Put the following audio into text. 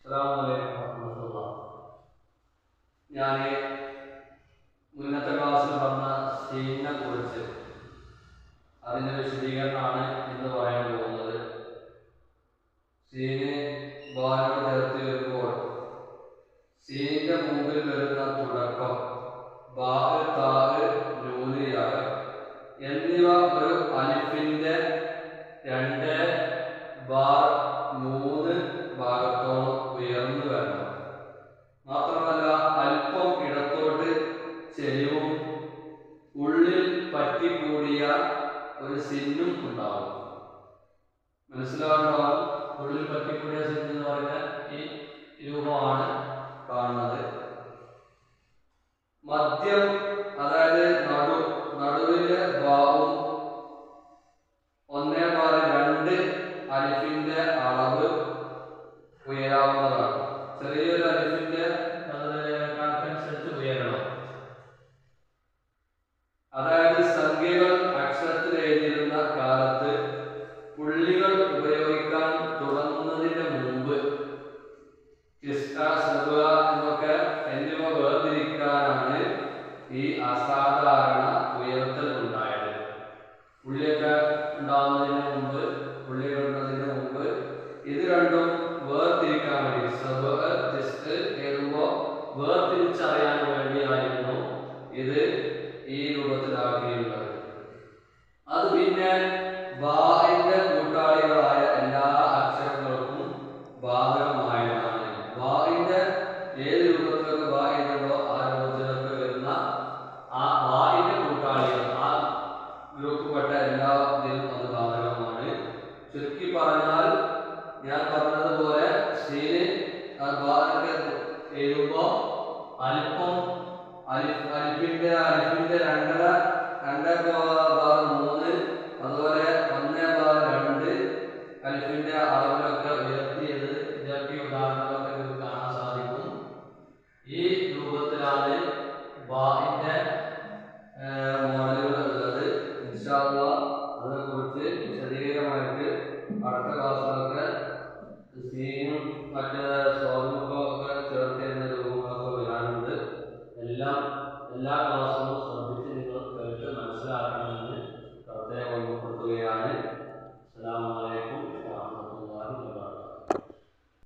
അസ്സലാമു അലൈക്കും വറഹ്മത്തുള്ളാഹി. ഞാൻ മുന്നത്തെ ക്ലാസ്സിൽ പറഞ്ഞ സീനിനെ കുറിച്ച് അതിൻ്റെ വിശദീകരണമാണ് ഇന്ന് പറയാൻ പോകുന്നത്. സീന് ബാനോട് ചേർത്ത് വരുമ്പോൾ സീനിന്റെ മുമ്പിൽ വരുന്ന തുടക്കം ബാഹ്, താഹ്, നൂന്, യാ എന്നിവ ഒരു അലിഫിന്റെ 2 ബാർ 3 ഭാഗത്തോളം ഉയർന്നു വരണം. മാത്രമല്ല അല്പം ഇടത്തോട്ട് ചെരിവും ഉള്ളിൽ പറ്റിക്കൂടിയ ഒരു സിന്നും ഉണ്ടാവും. മനസ്സിലാവുണ്ടാവും. ഉള്ളിൽ പറ്റിക്കൂടിയ സിന്ന് എന്ന് പറഞ്ഞാൽ ഈ രൂപമാണ് കാണുന്നത്. മദ്യം, അതായത് നടുവിലെ ഭാവവും 1/2 അലിഫിന്റെ അളവ് ഉയരാവുന്നതാണ്. ചെറിയൊരു അലിഫിന്റെ കണക്കനുസരിച്ച് ഉയരണം. അതായത് സംഖ്യകൾ അക്ഷരത്തിൽ എഴുതിയിരുന്ന കാലത്ത് പുള്ളികൾ ഉപയോഗിക്കാൻ തുടങ്ങുന്നതിന് മുമ്പ് എന്നൊക്കെ എന്നിവ വേർതിരിക്കാനാണ് ഈ അസാധാരണ ഉയർത്തൽ ഉണ്ടായത്. പുള്ളിയൊക്കെ ഉണ്ടാവുന്നതിന് മുമ്പ് ഇത് രണ്ടും വേർതിരിക്കാൻ വേണ്ടി എഴുതുമ്പോൾ വേർതിരിച്ചറിയാൻ വേണ്ടിയായിരുന്നു ഇത് ഈ രൂപത്തിലാക്കിയിട്ടുള്ളത്. അത് പിന്നെ ബാഹിന്റെ കൂട്ടാളികളായ എല്ലാ അക്ഷരങ്ങൾക്കും ബാധകമായതാണ്. ബാഹിന്റെ ഏത് രൂപത്തിലൊക്കെ ബാഹിണ്ടോ ആ രൂപത്തിലൊക്കെ വരുന്ന ആ ബാഹിന്റെ കൂട്ടാളികൾ, ആ ഗ്രൂപ്പിൽപ്പെട്ട എല്ലാത്തിനും അത് ബാധകമാണ്. ചുരുക്കി പറഞ്ഞാൽ ഞാൻ പറഞ്ഞതുപോലെ സീന് എഴുതുമ്പോൾ അല്പം അലിഫിന്റെ 2/3 അതുപോലെ 1/2 അലിഫിന്റെ അളവിലൊക്കെ ഉയർത്തിയത് ഇതൊക്കെ ഉദാഹരണങ്ങളൊക്കെ നിങ്ങൾക്ക് കാണാൻ സാധിക്കും. ഈ രൂപത്തിലാണ് ബാഹിന്റെ മോഡലുകൾ ഉള്ളത്. ഇൻഷാ അല്ലാഹ് അതിനെക്കുറിച്ച് വിശദീകരമായിട്ട് അടുത്ത ക്ലാസ്സിലൊക്കെ സീനും മറ്റേ സ്വാദുമൊക്കെ ചേർത്ത് ചെയ്യുന്ന രൂപങ്ങളൊക്കെ വരാനുണ്ട്. എല്ലാ ക്ലാസ്സും